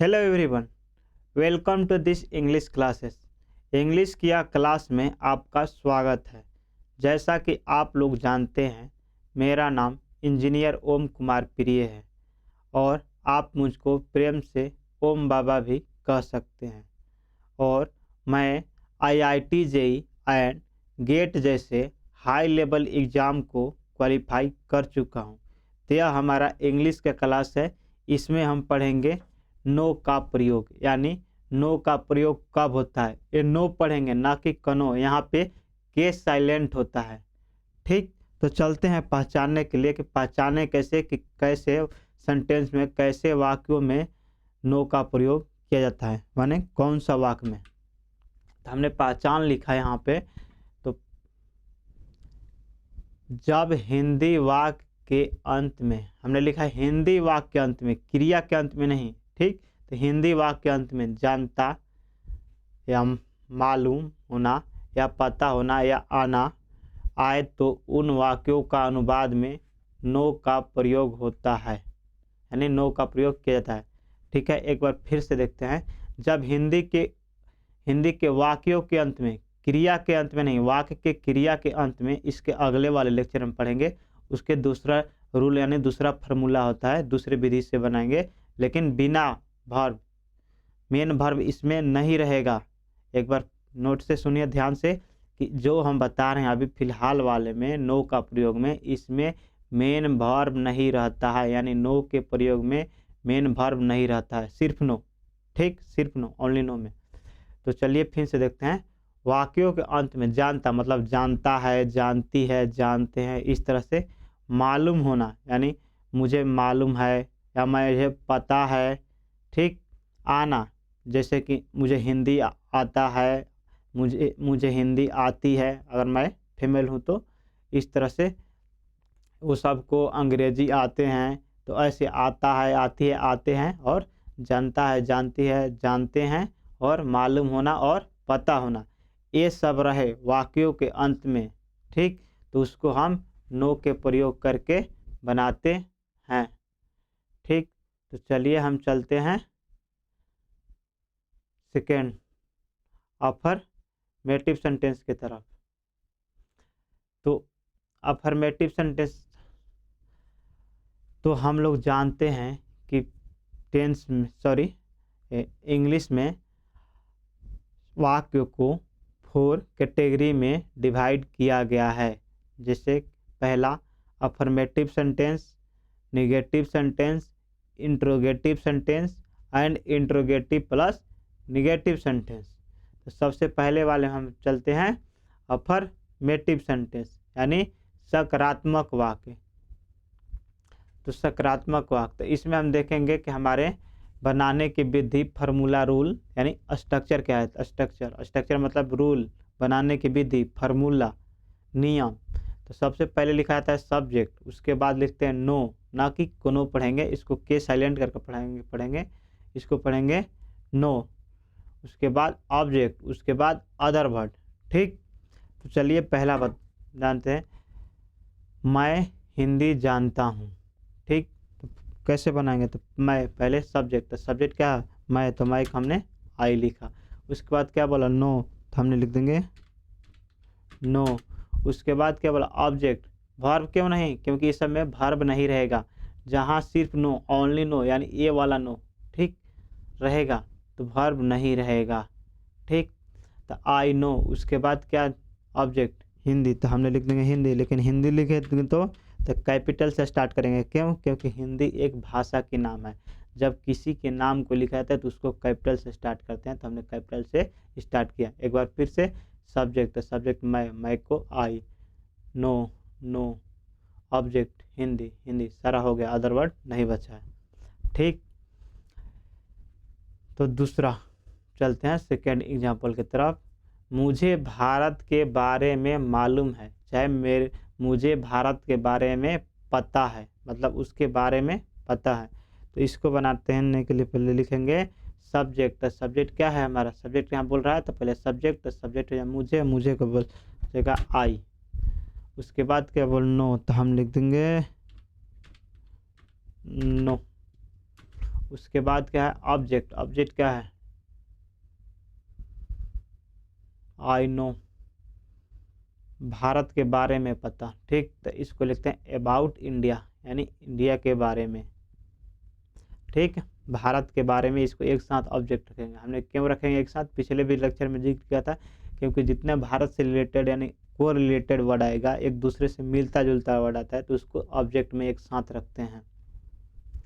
Hello everyone, welcome to this English classes. English किया class में आपका स्वागत है। जैसा कि आप लोग जानते हैं, मेरा नाम इंजीनियर ओम कुमार प्रिय है और आप मुझको प्रेम से ओम बाबा भी कह सकते हैं। और मैं आईआईटी जेईई एंड गेट जैसे हाई लेवल एग्ज़ाम को क्वालिफाई कर चुका हूं। तो यह हमारा इंग्लिश का क्लास है। इसमें हम पढ़ेंगे नो का प्रयोग, यानी नो का प्रयोग कब होता है, ये नो पढ़ेंगे, ना कि कनो। यहाँ पे के साइलेंट होता है। ठीक, तो चलते हैं पहचानने के लिए कि पहचाने कैसे, कि कैसे सेंटेंस में, कैसे वाक्यों में नो का प्रयोग किया जाता है, माने कौन सा वाक्य में। तो हमने पहचान लिखा है यहाँ पे। तो जब हिंदी वाक्य के अंत में, हमने लिखा है हिंदी वाक्य के अंत में, क्रिया के अंत में नहीं। ठीक, तो हिंदी वाक्य के अंत में जानता या मालूम होना या पता होना या आना आए तो उन वाक्यों का अनुवाद में नो का प्रयोग होता है, यानी नो का प्रयोग किया जाता है। ठीक है, एक बार फिर से देखते हैं। जब हिंदी के वाक्यों के अंत में, क्रिया के अंत में नहीं, वाक्य के क्रिया के अंत में, इसके अगले वाले लेक्चर में पढ़ेंगे। उसके दूसरा रूल यानी दूसरा फार्मूला होता है, दूसरे विधि से बनाएंगे, लेकिन बिना वर्ब, मेन वर्ब इसमें नहीं रहेगा। एक बार नोट से सुनिए ध्यान से कि जो हम बता रहे हैं अभी फिलहाल वाले में, नो का प्रयोग में, इसमें मेन वर्ब नहीं रहता है, यानी नो के प्रयोग में मेन वर्ब नहीं रहता है, सिर्फ नो। ठीक, सिर्फ नो, ओनली नो में। तो चलिए फिर से देखते हैं। वाक्यों के अंत में जानता मतलब जानता है, जानती है, जानते हैं, इस तरह से। मालूम होना यानी मुझे मालूम है या मुझे पता है। ठीक, आना जैसे कि मुझे हिंदी आता है, मुझे हिंदी आती है, अगर मैं फीमेल हूँ तो इस तरह से। वो सबको अंग्रेजी आते हैं, तो ऐसे आता है, आती है, आते हैं, और जानता है, जानती है, जानते हैं, और मालूम होना और पता होना, ये सब रहे वाक्यों के अंत में। ठीक, तो उसको हम नो के प्रयोग करके बनाते हैं। ठीक, तो चलिए हम चलते हैं सेकेंड अफर्मेटिव सेंटेंस की तरफ। तो अफर्मेटिव सेंटेंस तो हम लोग जानते हैं कि इंग्लिश में वाक्य को 4 कैटेगरी में डिवाइड किया गया है। जैसे पहला affirmative sentence, negative sentence, interrogative sentence and interrogative plus negative sentence. तो सबसे पहले वाले हम चलते हैं अफर्मेटिव सेंटेंस, यानी सकारात्मक वाक्य। तो सकारात्मक वाक्य, तो इसमें हम देखेंगे कि हमारे बनाने की विधि, फार्मूला, रूल, यानी स्ट्रक्चर क्या है। स्ट्रक्चर मतलब रूल, बनाने की विधि, फार्मूला, नियम। तो सबसे पहले लिखा जाता है सब्जेक्ट, उसके बाद लिखते हैं नो, ना कि कोनो पढ़ेंगे, इसको के साइलेंट करके पढ़ेंगे, इसको पढ़ेंगे नो। उसके बाद ऑब्जेक्ट, उसके बाद अदर वर्ड। ठीक, तो चलिए पहला बात जानते हैं। मैं हिंदी जानता हूँ। ठीक, तो कैसे बनाएंगे। तो मैं पहले सब्जेक्ट, तो सब्जेक्ट क्या है, मैं, तो मैं हमने आई लिखा। उसके बाद क्या बोला, नो, तो हमने लिख देंगे नो। उसके बाद क्या बोला, ऑब्जेक्ट। वर्ब क्यों नहीं, क्योंकि इस सब में वर्ब नहीं रहेगा। जहाँ सिर्फ नो, ओनली नो, यानी ये वाला नो, ठीक, रहेगा, तो वर्ब नहीं रहेगा। ठीक, तो आई नो। उसके बाद क्या, ऑब्जेक्ट हिंदी, तो हमने लिख देंगे हिंदी, लेकिन हिंदी लिखे तो कैपिटल से स्टार्ट करेंगे। क्यों, क्योंकि हिंदी एक भाषा के नाम है। जब किसी के नाम को लिखा जाता है तो उसको कैपिटल से स्टार्ट करते हैं, तो हमने कैपिटल से स्टार्ट किया। एक बार फिर से सब्जेक्ट, तो सब्जेक्ट मैं को आई, नो, नो, ऑब्जेक्ट हिंदी, सारा हो गया, अदर वर्ड नहीं बचा है। ठीक, तो दूसरा चलते हैं सेकेंड एग्जाम्पल की तरफ। मुझे भारत के बारे में मालूम है, चाहे मुझे भारत के बारे में पता है, मतलब उसके बारे में पता है। तो इसको बनाते हैं के लिए पहले लिखेंगे सब्जेक्ट। तो सब्जेक्ट क्या है हमारा, सब्जेक्ट यहाँ बोल रहा है, तो पहले सब्जेक्ट, तो सब्जेक्ट है मुझे को बोलेगा आई। उसके बाद क्या बोल, नो, तो हम लिख देंगे नो। उसके बाद क्या है ऑब्जेक्ट, ऑब्जेक्ट क्या है आई नो, भारत के बारे में पता, ठीक। तो इसको लिखते हैं अबाउट इंडिया, यानी इंडिया के बारे में, ठीक। भारत के बारे में इसको एक साथ ऑब्जेक्ट रखेंगे। हमने क्यों रखेंगे एक साथ, पिछले भी लेक्चर में जिक्र किया था, क्योंकि जितने भारत से रिलेटेड यानी को रिलेटेड वर्ड आएगा, एक दूसरे से मिलता जुलता वर्ड आता है, तो उसको ऑब्जेक्ट में एक साथ रखते हैं।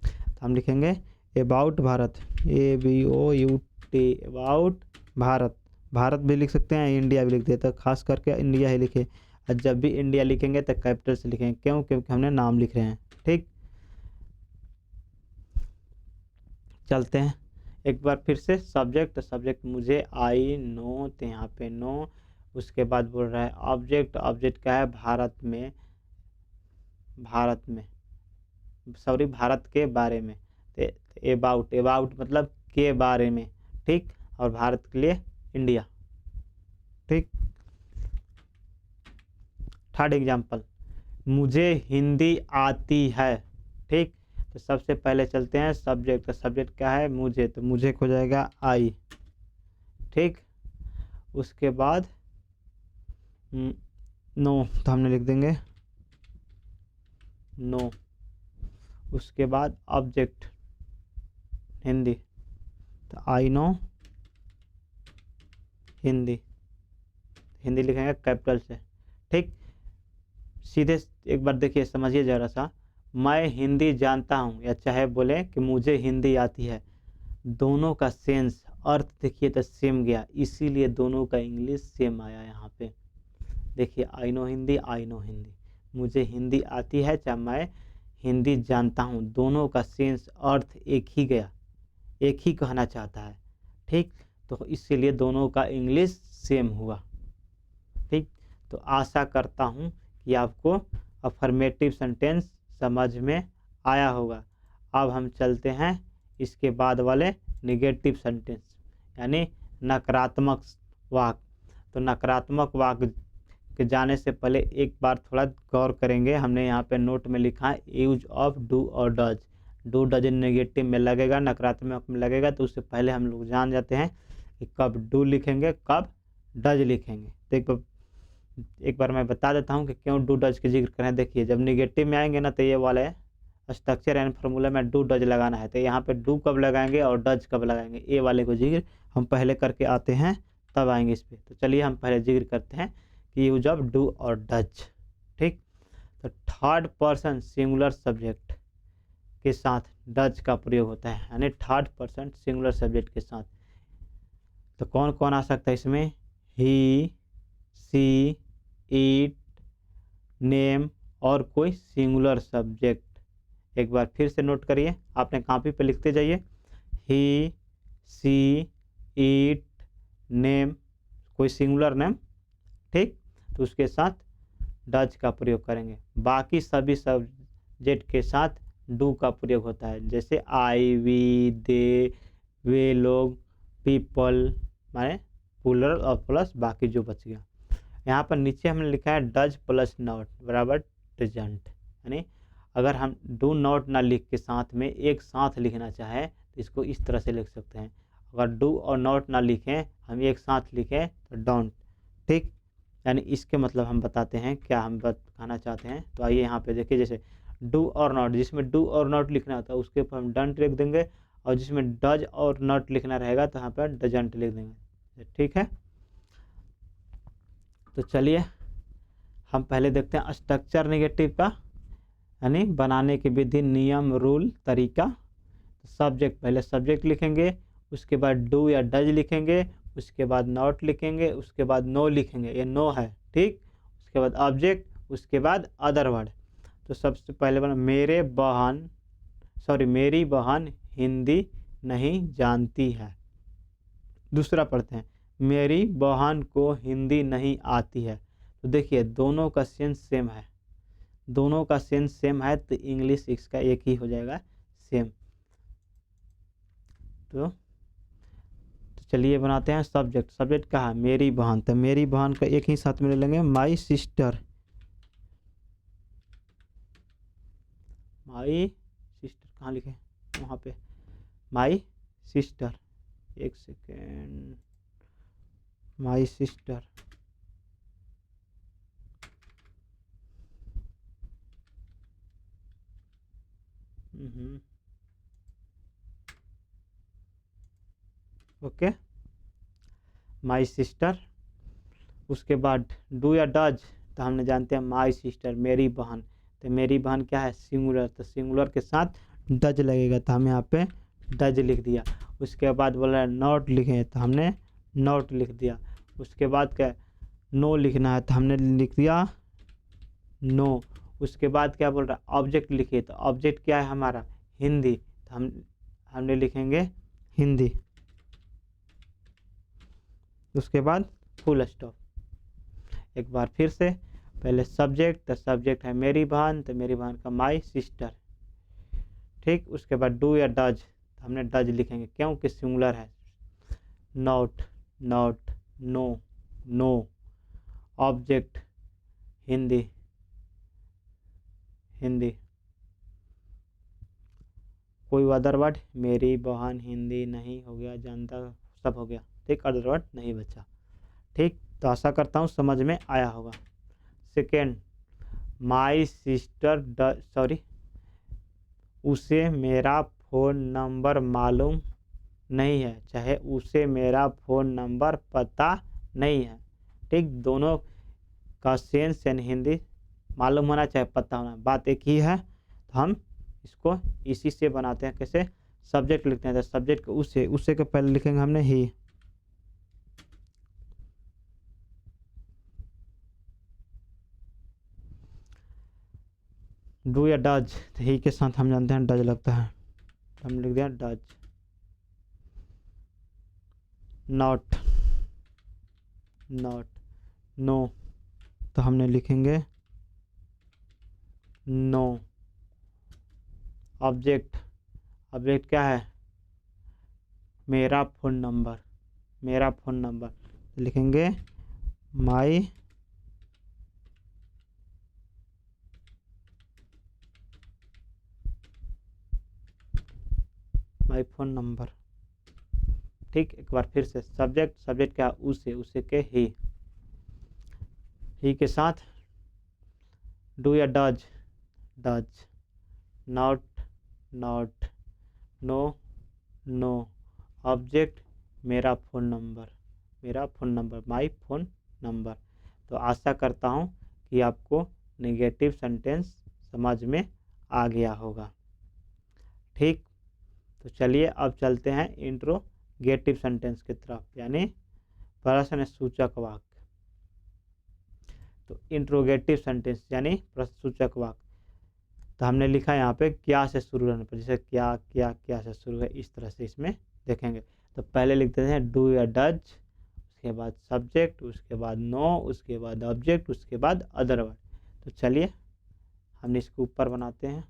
तो हम लिखेंगे about Bharat, ABOUT about Bharat, Bharat भी लिख सकते हैं, इंडिया भी लिख देते हैं, तो खास करके इंडिया ही लिखे। और जब भी इंडिया लिखेंगे तो कैपिटल से लिखेंगे, क्यों, क्योंकि हमने नाम लिख रहे हैं, ठीक। चलते हैं एक बार फिर से सब्जेक्ट, तो सब्जेक्ट मुझे आई नो, तो यहाँ पे नो। उसके बाद बोल रहा है ऑब्जेक्ट, ऑब्जेक्ट क्या है भारत में, भारत में सॉरी भारत के बारे में, तो अबाउट, अबाउट मतलब के बारे में, ठीक। और भारत के लिए इंडिया, ठीक। थर्ड एग्जाम्पल, मुझे हिंदी आती है, ठीक। तो सबसे पहले चलते हैं सब्जेक्ट, का सब्जेक्ट क्या है मुझे, तो मुझे हो जाएगा आई, ठीक। उसके बाद नो, तो हमने लिख देंगे नो। उसके बाद ऑब्जेक्ट हिंदी, तो आई नो हिंदी, हिंदी लिखेंगे कैपिटल से, ठीक। सीधे एक बार देखिए समझिए ज़रा सा, मैं हिंदी जानता हूँ या चाहे बोले कि मुझे हिंदी आती है, दोनों का सेंस अर्थ देखिए तो सेम गया, इसीलिए दोनों का इंग्लिश सेम आया यहाँ पे। देखिए I know Hindi, I know Hindi, मुझे हिंदी आती है चाहे मैं हिंदी जानता हूँ, दोनों का सेंस अर्थ एक ही गया, एक ही कहना चाहता है, ठीक। तो इसीलिए दोनों का इंग्लिश सेम हुआ, ठीक। तो आशा करता हूँ कि आपको अफर्मेटिव सेंटेंस समझ में आया होगा। अब हम चलते हैं इसके बाद वाले निगेटिव सेंटेंस, यानी नकारात्मक वाक्य। तो नकारात्मक वाक्य के जाने से पहले एक बार थोड़ा गौर करेंगे। हमने यहाँ पे नोट में लिखा है यूज ऑफ डू और डज। डू डज नेगेटिव में लगेगा, नकारात्मक में लगेगा, तो उससे पहले हम लोग जान जाते हैं कि कब डू लिखेंगे कब डज लिखेंगे। तो एक बार मैं बता देता हूँ कि क्यों डू डज के जिक्र करें। देखिए जब निगेटिव में आएंगे ना, तो ये वाले स्ट्रक्चर एंड फार्मूला में डू डज लगाना है, तो यहाँ पे डू कब लगाएंगे और डज कब लगाएंगे, ये वाले को जिक्र हम पहले करके आते हैं, तब आएंगे इस पर। तो चलिए हम पहले जिक्र करते हैं कि यूज ऑफ डू और डज, ठीक। तो थर्ड पर्सन सिंगुलर सब्जेक्ट के साथ डज का प्रयोग होता है, यानी थर्ड पर्सन सिंगुलर सब्जेक्ट के साथ। तो कौन कौन आ सकता है इसमें, ही, सी, इट, नेम और कोई सिंगुलर सब्जेक्ट। एक बार फिर से नोट करिए, आपने कॉपी पे लिखते जाइए, ही, सी, इट, नेम, कोई सिंगुलर नेम, ठीक। तो उसके साथ डज का प्रयोग करेंगे। बाकी सभी सब्जेक्ट के साथ डू का प्रयोग होता है, जैसे आई, वी, दे, वे लोग, पीपल, माने प्लूरल और प्लस बाकी जो बच गया। यहाँ पर नीचे हमने लिखा है डज प्लस नॉट बराबर डजंट, यानी अगर हम डू नॉट ना लिख के साथ में एक साथ लिखना चाहें तो इसको इस तरह से लिख सकते हैं। अगर डू और नॉट ना लिखें, हम एक साथ लिखें तो डोंट, ठीक। यानी इसके मतलब हम बताते हैं क्या हम बताना चाहते हैं। तो आइए यहाँ पे देखिए, जैसे डू और नॉट, जिसमें डू और नॉट लिखना होता है उसके ऊपर हम डंट लिख देंगे, और जिसमें डज और नॉट लिखना रहेगा तो यहाँ पर डजंट लिख देंगे, ठीक है। तो चलिए हम पहले देखते हैं स्ट्रक्चर नेगेटिव का, यानी बनाने की विधि, नियम, रूल, तरीका। तो सब्जेक्ट, पहले सब्जेक्ट लिखेंगे, उसके बाद डू या डज लिखेंगे, उसके बाद नॉट लिखेंगे, उसके बाद नो लिखेंगे, ये नो है, ठीक। उसके बाद ऑब्जेक्ट, उसके बाद अदर वर्ड। तो सबसे पहले बना मेरी बहन हिंदी नहीं जानती है। दूसरा पढ़ते हैं, मेरी बहन को हिंदी नहीं आती है। तो देखिए दोनों का सेंस सेम है, दोनों का सेंस सेम है, तो इंग्लिश इसका एक ही हो जाएगा, सेम। तो चलिए बनाते हैं सब्जेक्ट। सब्जेक्ट कहा है मेरी बहन, तो मेरी बहन का एक ही साथ में ले लेंगे माई सिस्टर, माई सिस्टर कहाँ लिखे, वहाँ पे माई सिस्टर, एक second, my sister, okay, my sister. उसके बाद डू या डज, तो हमने जानते हैं माई सिस्टर मेरी बहन, तो मेरी बहन क्या है सिंगुलर, तो सिंगुलर के साथ डज लगेगा, तो हम यहाँ पे डज लिख दिया। उसके बाद बोला नॉट लिखे, तो हमने नॉट लिख दिया। उसके बाद क्या नो लिखना है, तो हमने लिख दिया नो। उसके बाद क्या बोल रहा है ऑब्जेक्ट लिखिए, तो ऑब्जेक्ट क्या है हमारा हिंदी, तो हमने लिखेंगे हिंदी। उसके बाद फुल स्टॉप। एक बार फिर से, पहले सब्जेक्ट, तो सब्जेक्ट है मेरी बहन, तो मेरी बहन का माई सिस्टर, ठीक। उसके बाद डू या डज, तो हमने डज लिखेंगे क्योंकि सिंगुलर है। Not, not, no, no, object Hindi, Hindi, कोई अदर वर्ड, मेरी बहन हिंदी नहीं हो गया, जानता सब हो गया, ठीक, अदर वर्ड नहीं बचा, ठीक। तो आशा करता हूँ समझ में आया होगा। सेकेंड, माई सिस्टर सॉरी, उसे मेरा फ़ोन नंबर मालूम नहीं है, चाहे उसे मेरा फ़ोन नंबर पता नहीं है, ठीक। दोनों का सेंस यानी हिंदी मालूम होना चाहे पता होना, बात एक ही है। तो हम इसको इसी से बनाते हैं, कैसे सब्जेक्ट लिखते हैं, तो सब्जेक्ट को उसे के पहले लिखेंगे हमने ही, डू या डज, तो ही के साथ हम जानते हैं डज लगता है, तो हम लिख दिया डज। नॉट, नॉट, नो, तो हमने लिखेंगे नो। ऑब्जेक्ट, ऑब्जेक्ट क्या है मेरा फ़ोन नंबर, मेरा फ़ोन नंबर, तो लिखेंगे माई फ़ोन नंबर, ठीक। एक बार फिर से, सब्जेक्ट, सब्जेक्ट क्या उसे के ही के साथ डू या does, does. Not, not, no, no, object मेरा फ़ोन नंबर, मेरा phone number, my phone number. तो आशा करता हूँ कि आपको नेगेटिव सेंटेंस समझ में आ गया होगा, ठीक। तो चलिए अब चलते हैं इंट्रोगेटिव सेंटेंस की तरफ, यानी प्रश्न सूचक वाक्य। तो इंट्रोगेटिव सेंटेंस यानी प्रश्न सूचक वाक्य, तो हमने लिखा यहाँ पे क्या से शुरू रहने पर, जैसे क्या क्या क्या से शुरू है, इस तरह से इसमें देखेंगे। तो पहले लिखते हैं डू या डज, उसके बाद सब्जेक्ट, उसके बाद नो, उसके बाद ऑब्जेक्ट, उसके बाद अदर वर्ड। तो चलिए हम इसको ऊपर बनाते हैं।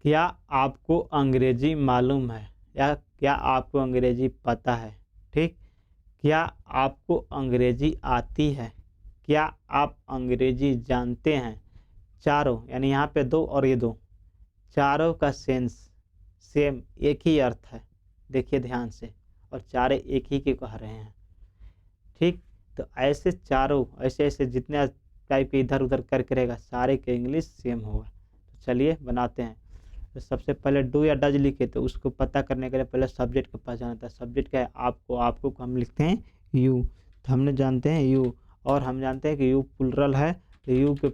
क्या आपको अंग्रेजी मालूम है, या क्या आपको अंग्रेजी पता है, ठीक। क्या आपको अंग्रेजी आती है, क्या आप अंग्रेजी जानते हैं। चारों, यानी यहाँ पे दो और ये दो, चारों का सेंस सेम एक ही अर्थ है, देखिए ध्यान से, और चारे एक ही के कह रहे हैं, ठीक। तो ऐसे चारों, ऐसे ऐसे जितने टाइप के इधर उधर करके रहेगा, सारे के इंग्लिश सेम होगा। तो चलिए बनाते हैं। तो सबसे पहले डू या डज लिखे, तो उसको पता करने के लिए पहले सब्जेक्ट को पहचाना था। सब्जेक्ट क्या है आपको, आपको को हम लिखते हैं यू, तो हमने जानते हैं यू, और हम जानते हैं कि यू प्लुरल है, तो यू के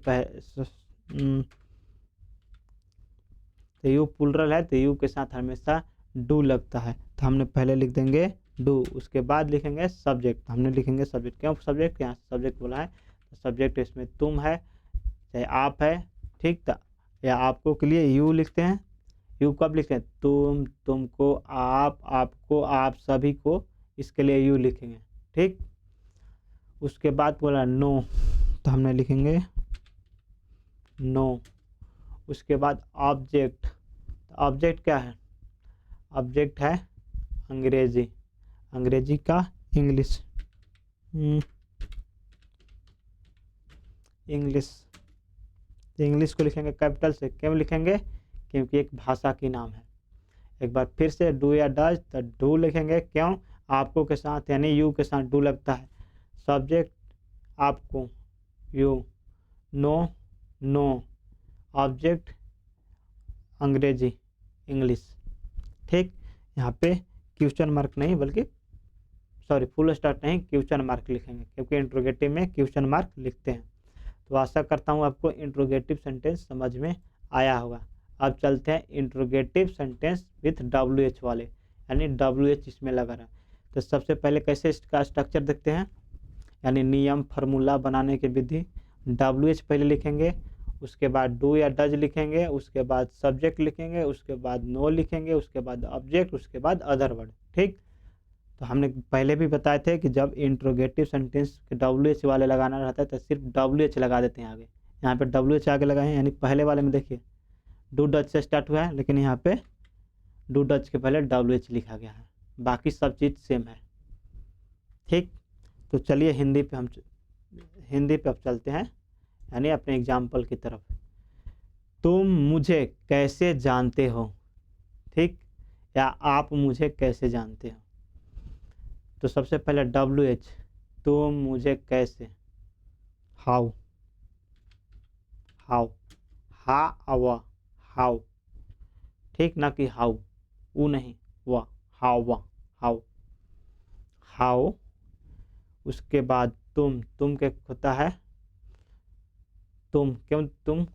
तो यू प्लुरल है, तो यू के साथ हमेशा डू लगता है, तो हमने पहले लिख देंगे डू। उसके बाद लिखेंगे सब्जेक्ट, हमने लिखेंगे सब्जेक्ट, क्यों सब्जेक्ट, यहाँ सब्जेक्ट बोला है, तो सब्जेक्ट इसमें तुम है चाहे आप है, ठीक। या आपको के लिए यू लिखते हैं, यू कब लिखते हैं तुम, तुमको, आप, आपको, आप सभी को, इसके लिए यू लिखेंगे, ठीक। उसके बाद बोला नो, तो हमने लिखेंगे नो। उसके बाद ऑब्जेक्ट, ऑब्जेक्ट क्या है, ऑब्जेक्ट है अंग्रेजी, अंग्रेजी का इंग्लिश, इंग्लिश, इंग्लिश को लिखेंगे कैपिटल से, क्यों लिखेंगे क्योंकि एक भाषा की नाम है। एक बार फिर से डू या डज, तो डू लिखेंगे, क्यों? आपको के साथ यानी यू के साथ डू लगता है। सब्जेक्ट आपको, यू, नो, नो, ऑब्जेक्ट अंग्रेजी, इंग्लिश। ठीक, यहाँ पे क्वेश्चन मार्क नहीं बल्कि सॉरी फुल स्टॉप नहीं, क्वेश्चन मार्क लिखेंगे, क्योंकि इंट्रोगेटिव में क्वेश्चन मार्क लिखते हैं। तो आशा करता हूँ आपको इंट्रोगेटिव सेंटेंस समझ में आया होगा। अब चलते हैं इंट्रोगेटिव सेंटेंस विथ WH वाले, यानी WH इसमें लगा रहा। तो सबसे पहले कैसे इसका स्ट्रक्चर देखते हैं, यानी नियम फार्मूला बनाने की विधि। WH पहले लिखेंगे, उसके बाद डू या डज लिखेंगे, उसके बाद सब्जेक्ट लिखेंगे, उसके बाद नो लिखेंगे, उसके बाद ऑब्जेक्ट, उसके बाद अदर वर्ड। ठीक, तो हमने पहले भी बताए थे कि जब इंट्रोगेटिव सेंटेंस के WH वाले लगाना रहता है तो सिर्फ WH लगा देते हैं आगे। यहाँ पे WH आगे लगाए हैं, यानी पहले वाले में देखिए डू डच से स्टार्ट हुआ है, लेकिन यहाँ पे डू डच के पहले WH लिखा गया है, बाकी सब चीज़ सेम है। ठीक, तो चलिए हिंदी पे अब चलते हैं, यानी अपने एग्जाम्पल की तरफ। तुम मुझे कैसे जानते हो, ठीक, या आप मुझे कैसे जानते हो। तो सबसे पहले WH, तुम मुझे कैसे, हाउ, हाउ, हाउ, ठीक, ना कि हाउ, वो नहीं, वाह, हाउ, हाउ। उसके बाद तुम के होता है तुम, क्यों?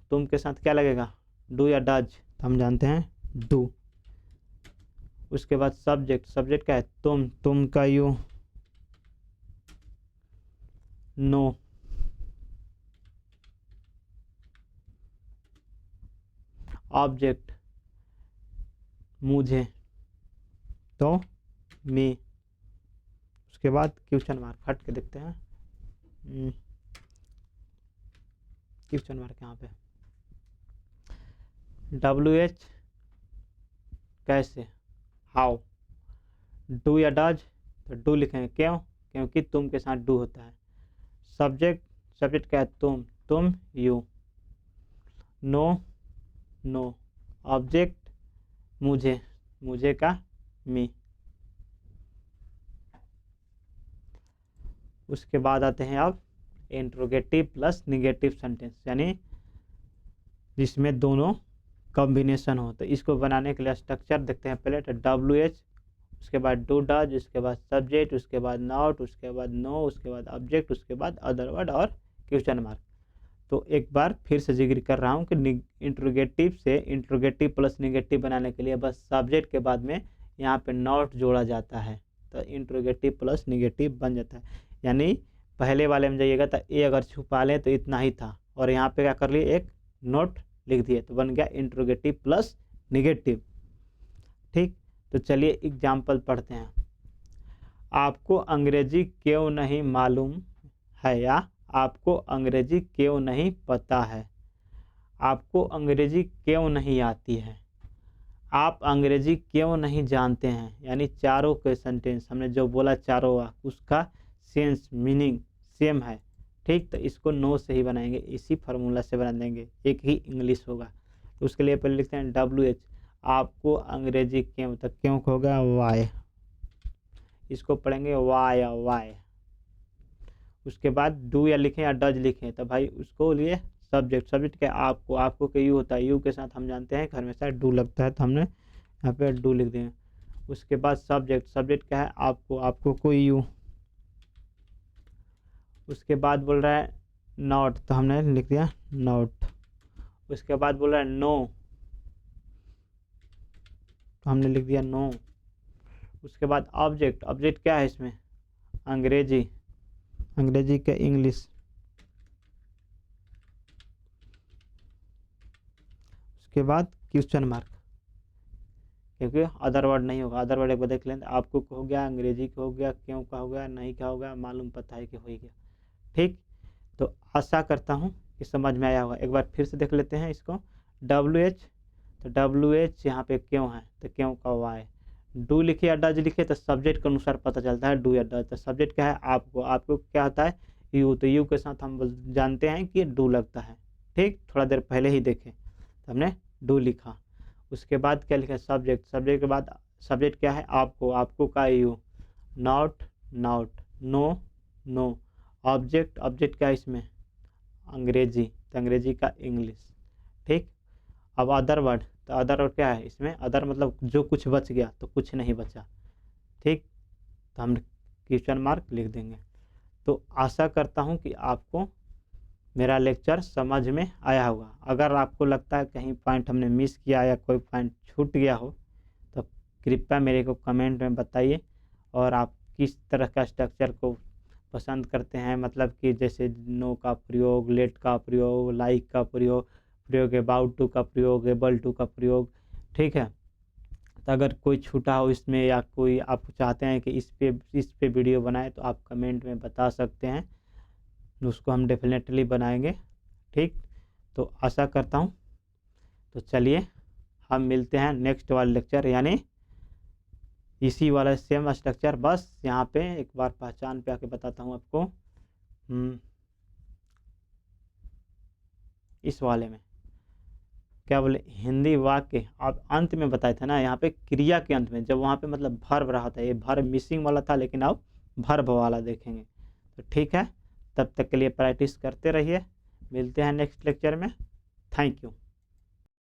तुम के साथ क्या लगेगा, डू या डज, तो हम जानते हैं डू। उसके बाद सब्जेक्ट क्या है, तुम का यू, नो, ऑब्जेक्ट मुझे, तो मी। उसके बाद क्वेश्चन मार्क, हट के देखते हैं क्वेश्चन मार्क यहाँ पे, WH कैसे, हाउ, डू या डज, तो डू लिखेंगे, क्यों? क्योंकि तुम के साथ डू होता है। सब्जेक्ट क्या है, तुम यू, नो, ऑब्जेक्ट मुझे का मी। उसके बाद आते हैं अब इंट्रोगेटिव प्लस निगेटिव सेंटेंस, यानी जिसमें दोनों कॉम्बिनेशन हो। तो इसको बनाने के लिए स्ट्रक्चर देखते हैं पहले। तो WH, उसके बाद डू डज, उसके बाद सब्जेक्ट, उसके बाद नॉट, उसके बाद नो, उसके बाद ऑब्जेक्ट, उसके बाद अदर वर्ड और क्वेश्चन मार्क। तो एक बार फिर से जिक्र कर रहा हूँ कि इंट्रोगेटिव से इंट्रोगेटिव प्लस निगेटिव बनाने के लिए बस सब्जेक्ट के बाद में यहाँ पे नॉट जोड़ा जाता है, तो इंट्रोगेटिव प्लस निगेटिव बन जाता है। यानी पहले वाले में जाइएगा तो ए अगर छुपा लें तो इतना ही था, और यहाँ पे क्या कर लिए, एक नोट लिख दिए, तो बन गया इंट्रोगेटिव प्लस निगेटिव। ठीक, तो चलिए एग्जाम्पल पढ़ते हैं। आपको अंग्रेजी क्यों नहीं मालूम है, या आपको अंग्रेजी क्यों नहीं पता है, आपको अंग्रेजी क्यों नहीं आती है, आप अंग्रेजी क्यों नहीं जानते हैं। यानी चारों के सेंटेंस हमने जो बोला चारों उसका सेंस मीनिंग सेम है। ठीक, तो इसको नो से ही बनाएंगे, इसी फार्मूला से बना देंगे, एक ही इंग्लिश होगा। तो उसके लिए पहले लिखते हैं WH, आपको अंग्रेजी क्यों, तो क्यों को होगा वाई, इसको पढ़ेंगे वाई। उसके बाद डू या लिखें या डज लिखें, तो भाई उसको लिए सब्जेक्ट क्या, आपको के यू होता है, यू के साथ हम जानते हैं हमेशा डू लगता है, तो हमने यहाँ पे डू लिख देंगे। उसके बाद सब्जेक्ट क्या है, आपको कोई यू। उसके बाद बोल रहा है नॉट, तो हमने लिख दिया नॉट। उसके बाद बोल रहा है नो, तो हमने लिख दिया नो। उसके बाद ऑब्जेक्ट क्या है इसमें, अंग्रेजी के इंग्लिश। उसके बाद क्वेश्चन मार्क, क्योंकि अदर वर्ड नहीं होगा, अदर वर्ड एक बार देख लें, आपको हो गया, अंग्रेजी का हो गया, क्यों का हो गया, नहीं का हो गया, मालूम पता है कि हो ही गया। ठीक, तो आशा करता हूँ कि समझ में आया होगा। एक बार फिर से देख लेते हैं इसको। WH, तो WH यहाँ पे क्यों है, तो क्यों का वाई। डू लिखे या डज लिखे तो सब्जेक्ट के अनुसार पता चलता है डू या डज। तो सब्जेक्ट क्या है, आपको क्या होता है यू, तो यू के साथ हम जानते हैं कि डू लगता है। ठीक, थोड़ा देर पहले ही देखें तो हमने डू लिखा। उसके बाद क्या लिखा है, सब्जेक्ट। सब्जेक्ट के बाद सब्जेक्ट क्या है, आपको, आपको का you, not not, no no, object, object क्या है इसमें, अंग्रेजी, तो अंग्रेजी का इंग्लिश। ठीक, अब अदर वर्ड, तो अदर वर्ड क्या है इसमें, अदर मतलब जो कुछ बच गया, तो कुछ नहीं बचा। ठीक, तो हम क्वेश्चन मार्क लिख देंगे। तो आशा करता हूँ कि आपको मेरा लेक्चर समझ में आया होगा। अगर आपको लगता है कहीं पॉइंट हमने मिस किया या कोई पॉइंट छूट गया हो तो कृपया मेरे को कमेंट में बताइए। और आप किस तरह का स्ट्रक्चर को पसंद करते हैं, मतलब कि जैसे नो का प्रयोग, लेट का प्रयोग, लाइक का प्रयोग अबाउट टू का प्रयोग, एबल टू का प्रयोग। ठीक है, तो अगर कोई छूटा हो इसमें या कोई आप चाहते हैं कि इस पे वीडियो बनाए तो आप कमेंट में बता सकते हैं, उसको हम डेफिनेटली बनाएंगे। ठीक, तो आशा करता हूँ। तो चलिए हम मिलते हैं नेक्स्ट वाले लेक्चर, यानी इसी वाला सेम स्ट्रक्चर, बस यहाँ पे एक बार पहचान पे आके बताता हूँ आपको। इस वाले में क्या बोले, हिंदी वाक्य आप अंत में बताए थे ना, यहाँ पे क्रिया के अंत में, जब वहाँ पे मतलब भर्ब रहा था, ये भर्ब मिसिंग वाला था, लेकिन अब भर्ब वाला देखेंगे। तो ठीक है, तब तक के लिए प्रैक्टिस करते रहिए। मिलते हैं नेक्स्ट लेक्चर में। Thank you.